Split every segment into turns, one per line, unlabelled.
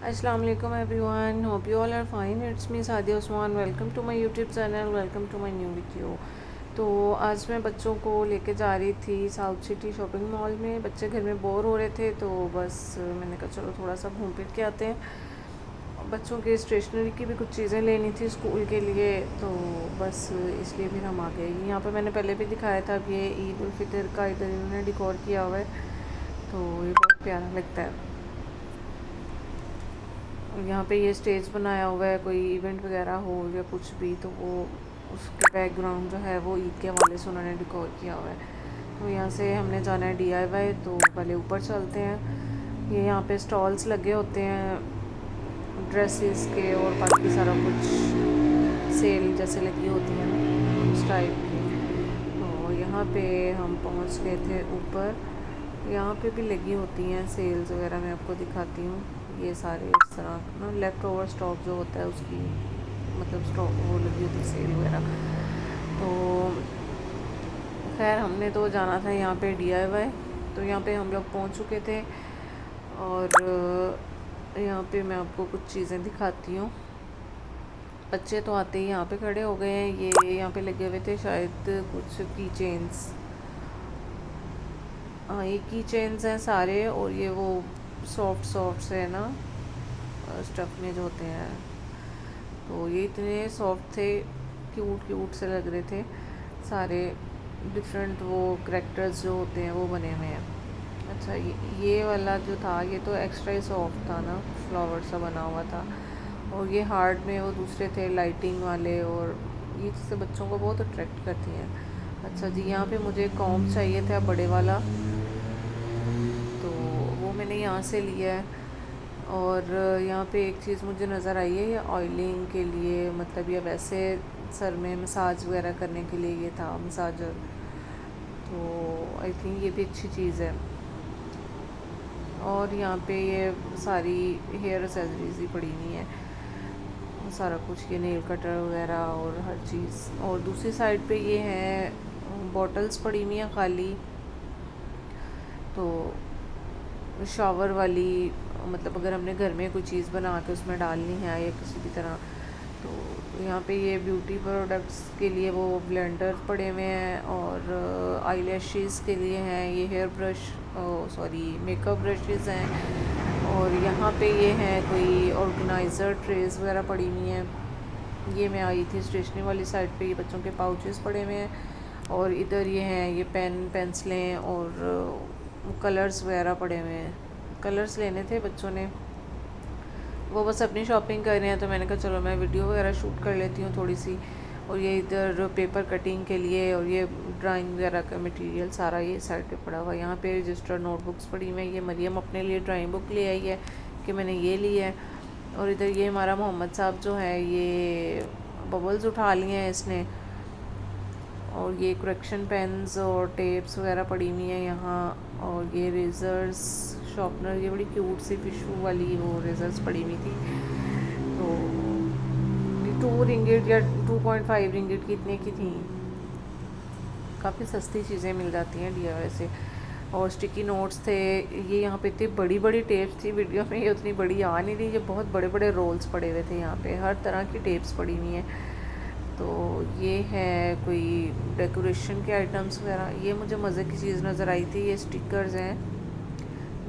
अस्सलाम वालेकुम everyone, hope you all are fine. It's me Sadia Usman. Welcome to my YouTube channel, welcome to my new video. तो आज मैं बच्चों को लेके जा रही थी साउथ सिटी शॉपिंग मॉल में। बच्चे घर में बोर हो रहे थे तो बस मैंने कहा चलो थोड़ा सा घूम फिर के आते हैं। बच्चों के स्टेशनरी की भी कुछ चीज़ें लेनी थी स्कूल के लिए, तो बस इसलिए फिर हम आ गए। यहाँ पे मैंने पहले भी दिखाया था, अब ये ईद उल फितर का इधर इन्होंने डिकोर किया हुआ है, तो ये बहुत प्यारा लगता है। यहाँ पे ये स्टेज बनाया हुआ है, कोई इवेंट वगैरह हो या कुछ भी, तो वो उसके बैकग्राउंड जो है वो ईद के हवाले से उन्होंने डिकोर किया हुआ है। तो यहाँ से हमने जाना है DIY, तो पहले ऊपर चलते हैं। ये यहाँ पे स्टॉल्स लगे होते हैं ड्रेसेस के और बाकी सारा कुछ सेल जैसे लगी होती है ना, उस टाइप की। तो यहाँ पे हम पहुँच गए थे ऊपर। यहाँ पे भी लगी होती हैं सेल्स वगैरह, मैं आपको दिखाती हूँ। ये सारे इस तरह ना लेफ़्ट ओवर स्टॉक जो होता है उसकी मतलब स्टॉक वो लगी होती है सेल वगैरह। तो खैर हमने तो जाना था यहाँ पे DIY, तो यहाँ पे हम लोग पहुँच चुके थे। और यहाँ पे मैं आपको कुछ चीज़ें दिखाती हूँ। बच्चे तो आते ही यहाँ पे खड़े हो गए हैं। ये यहाँ पे लगे हुए थे शायद कुछ की चेन्स, हाँ ये की चेन्स हैं सारे। और ये वो सॉफ्ट से है ना स्टफ़ में जो होते हैं, तो ये इतने सॉफ्ट थे, क्यूट से लग रहे थे सारे। डिफरेंट वो करैक्टर्स जो होते हैं वो बने हुए हैं। अच्छा ये वाला जो था ये तो एक्स्ट्रा ही सॉफ्ट था ना, फ्लावर सा बना हुआ था। और ये हार्ड में वो दूसरे थे लाइटिंग वाले, और ये चीज़ें बच्चों को बहुत अट्रैक्ट करती हैं। अच्छा जी, यहाँ पे मुझे कॉम्ब चाहिए था बड़े वाला, तो वो मैंने यहाँ से लिया है। और यहाँ पे एक चीज़ मुझे नज़र आई है, ये ऑयलिंग के लिए, मतलब ये वैसे सर में मसाज वगैरह करने के लिए ये था मसाजर, तो आई थिंक ये भी अच्छी चीज़ है। और यहाँ पे ये सारी हेयर एक्सेसरीज ही पड़ी हुई हैं, सारा कुछ, ये नेल कटर वगैरह और हर चीज़। और दूसरी साइड पे ये है बॉटल्स पड़ी हुई हैं खाली, तो शावर वाली, मतलब अगर हमने घर में कोई चीज़ बना के उसमें डालनी है या किसी भी तरह, तो यहाँ पे ये ब्यूटी प्रोडक्ट्स के लिए वो ब्लेंडर पड़े हुए हैं। और आईलैशेस के लिए हैं ये hair brush, sorry makeup brushes हैं। और यहाँ पे ये हैं कोई ऑर्गेनाइज़र ट्रेस वगैरह पड़ी हुई हैं। ये मैं आई थी स्टेशनरी वाली साइड पे, ये बच्चों के पाउचेस पड़े हुए हैं। और इधर ये हैं ये पेन पेंसिलें और कलर्स वगैरह पड़े हुए हैं। कलर्स लेने थे बच्चों ने, वो बस अपनी शॉपिंग कर रहे हैं, तो मैंने कहा चलो मैं वीडियो वगैरह शूट कर लेती हूँ थोड़ी सी। और ये इधर पेपर कटिंग के लिए और ये ड्राइंग वगैरह का मटेरियल सारा ये साइड पे पड़ा हुआ है। यहाँ पे रजिस्टर नोटबुक्स पड़ी हुई हैं। ये मरियम अपने लिए ड्राइंग बुक ले आई है कि मैंने ये ली है। और इधर ये हमारा मोहम्मद साहब जो है ये बबल्स उठा लिए हैं इसने। और ये करेक्शन पेन्स और टेप्स वगैरह पड़ी हुई हैं यहाँ। और ये रेज़र्स शॉर्पनर, ये बड़ी क्यूट सी फिशू वाली वो रेज़र्स पड़ी हुई थी, तो 2 रिंगिट या 2.5 रिंगिट की इतने की थी। काफ़ी सस्ती चीज़ें मिल जाती हैं DIY से। और स्टिकी नोट्स थे। ये यहाँ पे इतनी बड़ी बड़ी टेप्स थी, वीडियो में ये उतनी बड़ी आ नहीं रही, ये बहुत बड़े बड़े रोल्स पड़े हुए थे। यहाँ पे हर तरह की टेप्स पड़ी हुई हैं। तो ये है कोई डेकोरेशन के आइटम्स वगैरह। ये मुझे मज़े की चीज़ नज़र आई थी, ये स्टिकर्स हैं,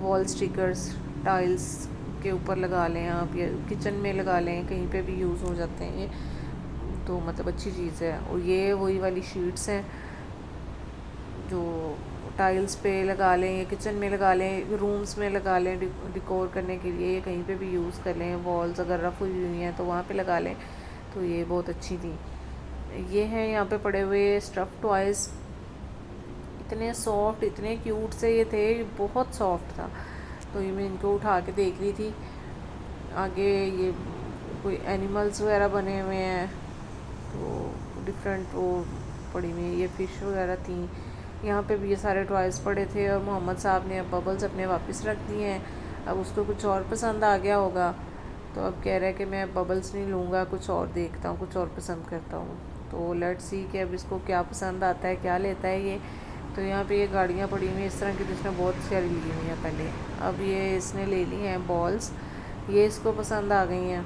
वॉल स्टिकर्स, टाइल्स के ऊपर लगा लें आप या किचन में लगा लें, कहीं पे भी यूज़ हो जाते हैं ये, तो मतलब अच्छी चीज़ है। और ये वही वाली शीट्स हैं जो टाइल्स पे लगा लें या किचन में लगा लें, रूम्स में लगा लें डिकोर करने के लिए, कहीं पे भी यूज़ कर लें। वॉल्स अगर रफ हुई हुई हैं तो वहाँ पे लगा लें, तो ये बहुत अच्छी थी। ये हैं यहाँ पे पड़े हुए स्टफ़ टॉयज़, इतने सॉफ्ट इतने क्यूट से ये थे, बहुत सॉफ्ट था। तो ये मैं इनको उठा के देख रही थी। आगे ये कोई एनिमल्स वगैरह बने हुए हैं, तो डिफरेंट वो पड़ी हुई, ये फ़िश वगैरह थी। यहाँ पे भी ये सारे टॉयज़ पड़े थे। और मोहम्मद साहब ने अब बबल्स अपने वापस रख दिए हैं। अब उसको कुछ और पसंद आ गया होगा, तो अब कह रहा है कि मैं बबल्स नहीं लूँगा, कुछ और देखता हूँ, कुछ और पसंद करता हूँ। तो लेट्स सी कि अब इसको क्या पसंद आता है, क्या लेता है ये। तो यहाँ पे ये गाड़ियाँ पड़ी हुई हैं इस तरह की, जिसने बहुत सारी ली हुई हैं पहले। अब ये इसने ले ली हैं बॉल्स, ये इसको पसंद आ गई हैं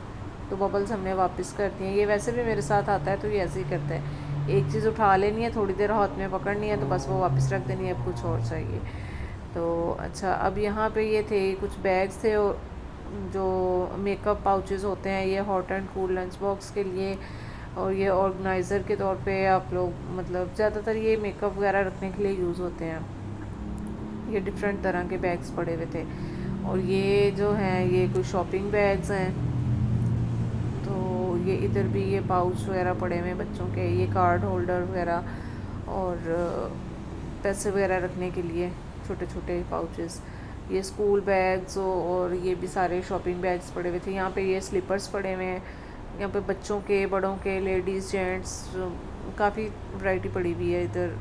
तो बबल्स हमने वापस कर दिए। ये वैसे भी मेरे साथ आता है तो ये ऐसे ही करता है, एक चीज़ उठा लेनी है, थोड़ी देर हाथ में पकड़नी है तो बस वो वापस रख देनी है, अब कुछ और चाहिए। तो अच्छा, अब यहाँ पे ये थे कुछ बैग्स थे और जो मेकअप पाउचेस होते हैं, ये hot and cool lunch box के लिए, और ये ऑर्गेनाइज़र के तौर पे आप लोग मतलब ज़्यादातर ये मेकअप वगैरह रखने के लिए यूज़ होते हैं। ये डिफरेंट तरह के बैग्स पड़े हुए थे, और ये जो हैं ये कुछ शॉपिंग बैग्स हैं। तो ये इधर भी ये पाउच वगैरह पड़े हुए हैं बच्चों के, ये कार्ड होल्डर वगैरह और पैसे वगैरह रखने के लिए छोटे छोटे पाउचेस, ये स्कूल बैग्स और ये भी सारे शॉपिंग बैग्स पड़े हुए थे। यहाँ पे ये स्लीपर्स पड़े हुए हैं, यहाँ पे बच्चों के, बड़ों के, लेडीज़, जेंट्स, काफ़ी वैरायटी पड़ी हुई है इधर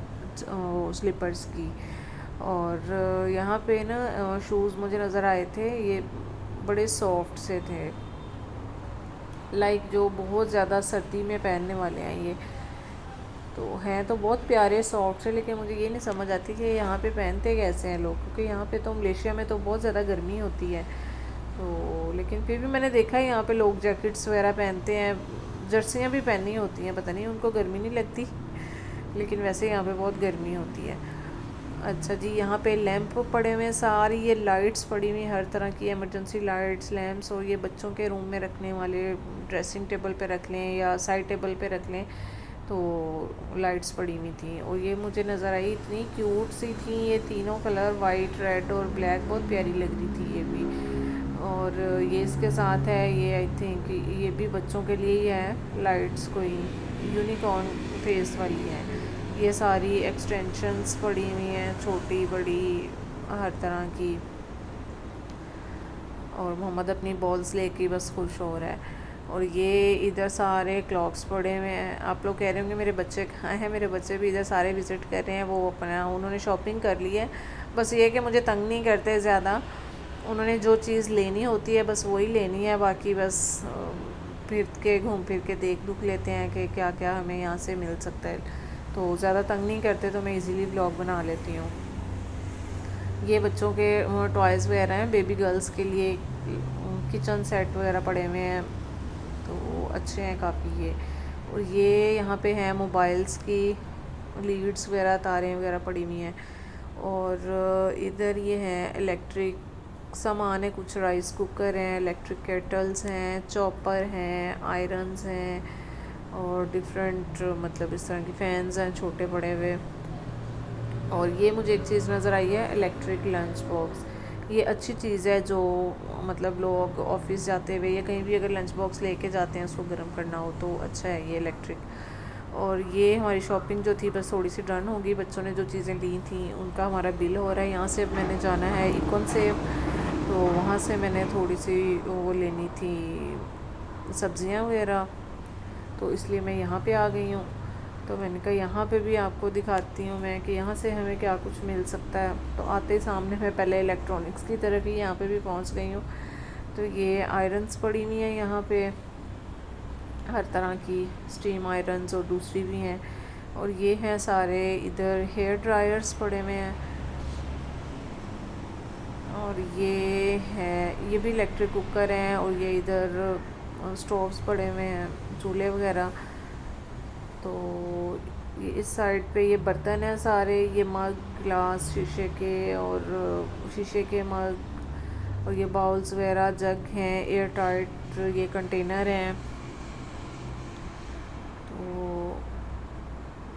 स्लीपर्स की। और यहाँ पे ना शूज़ मुझे नज़र आए थे, ये बड़े सॉफ्ट से थे, लाइक जो बहुत ज़्यादा सर्दी में पहनने वाले हैं। ये तो हैं तो बहुत प्यारे सॉफ्ट से, लेकिन मुझे ये नहीं समझ आती कि यहाँ पे पहनते कैसे हैं लोग, क्योंकि यहाँ पे तो मलेशिया में तो बहुत ज़्यादा गर्मी होती है। तो लेकिन फिर भी मैंने देखा है यहाँ पे लोग जैकेट्स वगैरह पहनते हैं, जर्सियाँ भी पहनी होती हैं, पता नहीं उनको गर्मी नहीं लगती, लेकिन वैसे यहाँ पे बहुत गर्मी होती है। अच्छा जी, यहाँ पे लैंप पड़े हुए हैं, सारी ये लाइट्स पड़ी हुई हैं, हर तरह की इमरजेंसी लाइट्स, लैंप्स, और ये बच्चों के रूम में रखने वाले, ड्रेसिंग टेबल पे रख लें या साइड टेबल पे रख लें, तो लाइट्स पड़ी हुई थी। और ये मुझे नज़र आई, इतनी क्यूट सी थी ये तीनों कलर, वाइट, रेड और ब्लैक, बहुत प्यारी लग रही थी ये भी। और ये इसके साथ है, ये आई थिंक ये भी बच्चों के लिए ही है, लाइट्स कोई यूनिकॉर्न फेस वाली है। ये सारी एक्सटेंशंस पड़ी हुई हैं, छोटी बड़ी हर तरह की, और मोहम्मद अपनी बॉल्स लेके बस खुश हो रहा है। और ये इधर सारे क्लॉक्स पड़े हुए हैं। आप लोग कह रहे होंगे मेरे बच्चे कहाँ हैं, मेरे बच्चे भी इधर सारे विज़िट कर रहे हैं, वो अपना उन्होंने शॉपिंग कर ली है। बस ये है कि मुझे तंग नहीं करते ज़्यादा, उन्होंने जो चीज़ लेनी होती है बस वही लेनी है, बाकी बस फिर के घूम फिर के देख दुख लेते हैं कि क्या क्या हमें यहाँ से मिल सकता है। तो ज़्यादा तंग नहीं करते, तो मैं इजीली ब्लॉग बना लेती हूँ। ये बच्चों के टॉयज़ वगैरह हैं, बेबी गर्ल्स के लिए किचन सेट वगैरह पड़े हुए हैं, तो अच्छे हैं काफ़ी ये। और ये यहाँ पे हैं मोबाइल्स की लीड्स वगैरह, तारें वगैरह पड़ी हुई हैं। और इधर ये हैं इलेक्ट्रिक सामान है, कुछ राइस कुकर हैं, इलेक्ट्रिक केटल्स हैं, चॉपर हैं, आयरन्स हैं, और डिफरेंट मतलब इस तरह की फ़ैन्स हैं छोटे बड़े हुए। और ये मुझे एक चीज़ नज़र आई है, इलेक्ट्रिक लंच बॉक्स। ये अच्छी चीज़ है, जो मतलब लोग ऑफिस जाते हुए या कहीं भी अगर लंच बॉक्स लेके जाते हैं उसको गर्म करना हो तो अच्छा है ये इलेक्ट्रिक। और ये हमारी शॉपिंग जो थी बस थोड़ी सी डन होगी, बच्चों ने जो चीज़ें ली थी उनका हमारा बिल हो रहा है। यहाँ से अब मैंने जाना है इकोन से, तो वहाँ से मैंने थोड़ी सी वो लेनी थी सब्ज़ियाँ वगैरह, तो इसलिए मैं यहाँ पे आ गई हूँ। तो मैंने कहा यहाँ पे भी आपको दिखाती हूँ मैं कि यहाँ से हमें क्या कुछ मिल सकता है। तो आते ही सामने मैं पहले इलेक्ट्रॉनिक्स की तरफ ही यहाँ पे भी पहुँच गई हूँ। तो ये आयरन्स पड़ी हुई हैं यहाँ पे, हर तरह की स्टीम आयरन्स और दूसरी भी हैं। और ये हैं सारे इधर हेयर ड्रायर्स पड़े हुए हैं। और ये है, ये भी इलेक्ट्रिक कुकर हैं। और ये इधर स्टोव्स पड़े हुए हैं, चूल्हे वगैरह। तो ये इस साइड पे ये बर्तन हैं सारे, ये मग, ग्लास शीशे के, और शीशे के मग, और ये बाउल्स वगैरह, जग हैं एयर टाइट, ये कंटेनर हैं। तो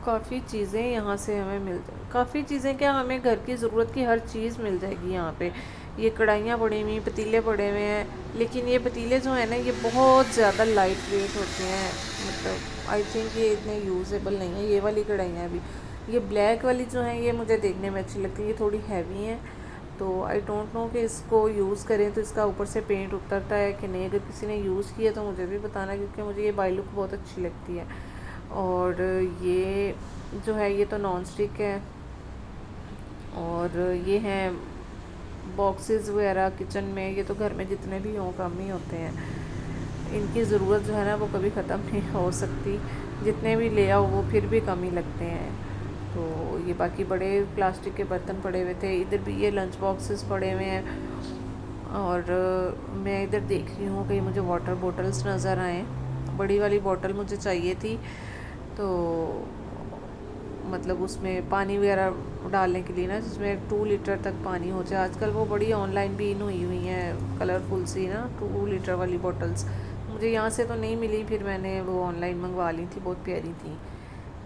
काफ़ी चीज़ें यहाँ से हमें काफ़ी चीज़ें क्या, हमें घर की ज़रूरत की हर चीज़ मिल जाएगी यहाँ पे। ये कढ़ाइयाँ पड़ी हुई, पतीले पड़े हुए हैं, लेकिन ये पतीले जो है ना ये बहुत ज़्यादा लाइट वेट होते हैं, मतलब आई थिंक ये इतने यूज़ेबल नहीं है। ये वाली कढ़ाइयाँ भी, ये ब्लैक वाली जो हैं ये मुझे देखने में अच्छी लगती है, ये थोड़ी हैवी हैं। तो आई डोंट नो कि इसको यूज़ करें तो इसका ऊपर से पेंट उतरता है कि नहीं। अगर किसी ने यूज़ किया तो मुझे भी बताना, क्योंकि मुझे ये बाई लुक बहुत अच्छी लगती है। और ये जो है ये तो नॉन स्टिक है। और ये हैं बॉक्सेस वगैरह किचन में, ये तो घर में जितने भी हों कम ही होते हैं, इनकी ज़रूरत जो है ना वो कभी ख़त्म नहीं हो सकती, जितने भी ले आओ वो फिर भी कम ही लगते हैं। तो ये बाकी बड़े प्लास्टिक के बर्तन पड़े हुए थे, इधर भी ये लंच बॉक्सेस पड़े हुए हैं। और मैं इधर देख रही हूँ कहीं मुझे वाटर बॉटल्स नज़र आए। बड़ी वाली बॉटल मुझे चाहिए थी, तो मतलब उसमें पानी वगैरह डालने के लिए ना, जिसमें 2 लीटर तक पानी हो जाए। आजकल वो बड़ी ऑनलाइन भी इन हुई हैं कलरफुल सी ना 2 लीटर वाली बॉटल्स। मुझे यहाँ से तो नहीं मिली, फिर मैंने वो ऑनलाइन मंगवा ली थी, बहुत प्यारी थी।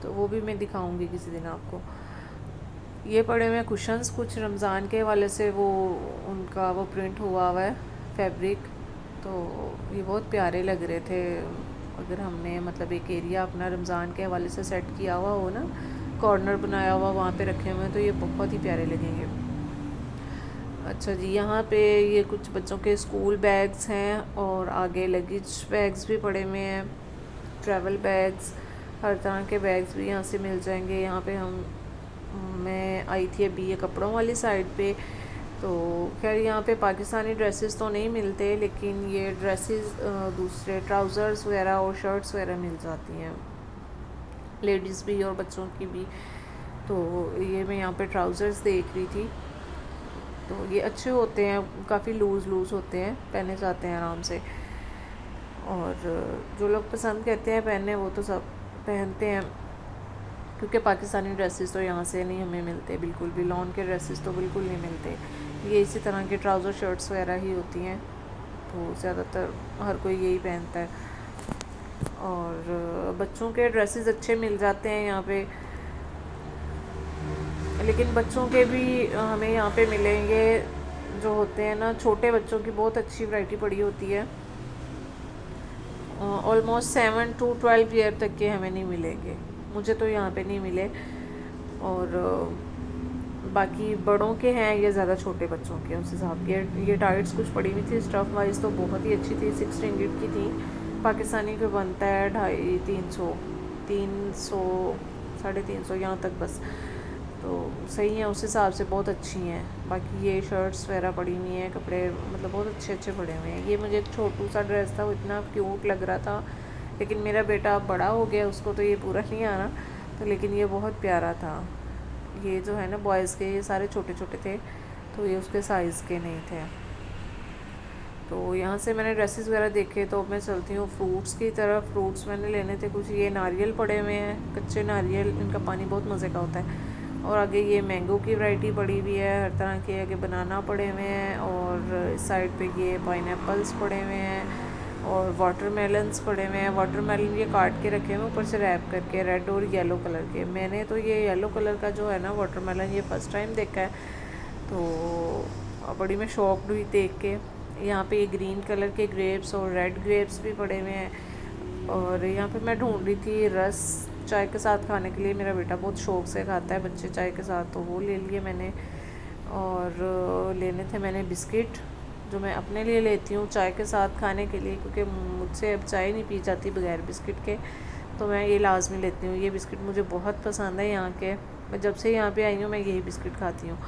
तो वो भी मैं दिखाऊंगी किसी दिन आपको। ये पड़े हुए कुशन्स, कुछ रमज़ान के हवाले से वो उनका वो प्रिंट हुआ है फैब्रिक, तो ये बहुत प्यारे लग रहे थे। अगर हमने मतलब एक एरिया अपना रमज़ान के हवाले से सेट किया हुआ हो ना, कॉर्नर बनाया हुआ वहाँ पे रखे हुए हैं, तो ये बहुत ही प्यारे लगेंगे। अच्छा जी, यहाँ पे ये कुछ बच्चों के स्कूल बैग्स हैं और आगे लगेज बैग्स भी पड़े हुए हैं, ट्रैवल बैग्स, हर तरह के बैग्स भी यहाँ से मिल जाएंगे। यहाँ पे मैं आई थी अभी ये कपड़ों वाली साइड पे, तो खैर यहाँ पे पाकिस्तानी ड्रेसेस तो नहीं मिलते, लेकिन ये ड्रेसेस दूसरे ट्राउज़र्स वगैरह और शर्ट्स वगैरह मिल जाती हैं, लेडीज़ भी और बच्चों की भी। तो ये मैं यहाँ पे ट्राउज़र्स देख रही थी, तो ये अच्छे होते हैं, काफ़ी लूज़ लूज़ होते हैं, पहने जाते हैं आराम से। और जो लोग पसंद करते हैं पहनने, वो तो सब पहनते हैं, क्योंकि पाकिस्तानी ड्रेसेस तो यहाँ से नहीं हमें मिलते बिल्कुल भी। लॉन के ड्रेसेस तो बिल्कुल नहीं मिलते, ये इसी तरह के ट्राउज़र शर्ट्स वगैरह ही होती हैं, तो ज़्यादातर हर कोई यही पहनता है। और बच्चों के ड्रेसेस अच्छे मिल जाते हैं यहाँ पे, लेकिन बच्चों के भी हमें यहाँ पे मिलेंगे जो होते हैं ना, छोटे बच्चों की बहुत अच्छी वैरायटी पड़ी होती है। ऑलमोस्ट 7 to 12 ईयर तक के हमें नहीं मिलेंगे, मुझे तो यहाँ पे नहीं मिले। और बाकी बड़ों के हैं, ये ज़्यादा छोटे बच्चों के उस हिसाब के। ये टाइट्स कुछ पड़ी हुई थी, स्टफ़ वाइज तो बहुत ही अच्छी थी, 6 रिंगिट की थी। पाकिस्तानी को बनता है 250, 300, 350 यहाँ तक बस, तो सही है उस हिसाब से, बहुत अच्छी हैं। बाकी ये शर्ट्स वगैरह पड़ी हुई हैं, कपड़े मतलब बहुत अच्छे अच्छे पड़े हुए हैं। ये मुझे एक छोटू सा ड्रेस था, वो इतना क्यूट लग रहा था, लेकिन मेरा बेटा अब बड़ा हो गया, उसको तो ये पूरा नहीं आना, तो लेकिन ये बहुत प्यारा था। ये जो है ना बॉयज़ के, ये सारे छोटे छोटे थे, तो ये उसके साइज़ के नहीं थे। तो यहाँ से मैंने ड्रेसेस वगैरह देखे, तो मैं चलती हूँ फ्रूट्स की तरफ। फ्रूट्स मैंने लेने थे कुछ, ये नारियल पड़े हुए हैं, कच्चे नारियल, इनका पानी बहुत मज़े का होता है। और आगे ये मैंगो की वैरायटी पड़ी हुई है हर तरह के, आगे बनाना पड़े हुए हैं, और इस साइड पे ये पाइनएप्पल्स पड़े हुए हैं, और वाटरमेलन्स पड़े हुए हैं। वाटरमेलन ये काट के रखे हुए ऊपर से रैप करके, रेड और येलो कलर के। मैंने तो ये येलो कलर का जो है ना वाटरमेलन, ये फ़र्स्ट टाइम देखा है, तो बड़ी मैं शॉक्ड हुई देख के। यहाँ पे ये ग्रीन कलर के ग्रेप्स और रेड ग्रेप्स भी पड़े हुए हैं। और यहाँ पे मैं ढूंढ रही थी रस चाय के साथ खाने के लिए, मेरा बेटा बहुत शौक से खाता है बच्चे चाय के साथ, तो वो ले लिए मैंने। और लेने थे मैंने बिस्किट, जो मैं अपने लिए लेती हूँ चाय के साथ खाने के लिए, क्योंकि मुझसे अब चाय नहीं पी जाती बगैर बिस्किट के, तो मैं ये लाजमी लेती हूँ। ये बिस्किट मुझे बहुत पसंद है यहाँ के, मैं जब से यहाँ पे आई हूँ मैं यही बिस्किट खाती हूँ।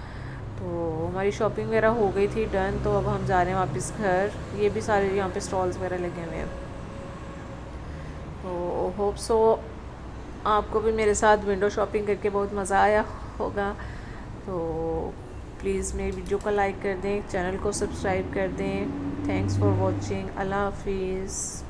तो हमारी शॉपिंग वगैरह हो गई थी डन, तो अब हम जा रहे हैं वापस घर। ये भी सारे यहाँ पे स्टॉल्स वगैरह लगे हुए हैं, तो होप सो आपको भी मेरे साथ विंडो शॉपिंग करके बहुत मज़ा आया होगा। तो प्लीज़ मेरी वीडियो को लाइक कर दें, चैनल को सब्सक्राइब कर दें। थैंक्स फॉर वॉचिंग, अल्लाह हाफिज़।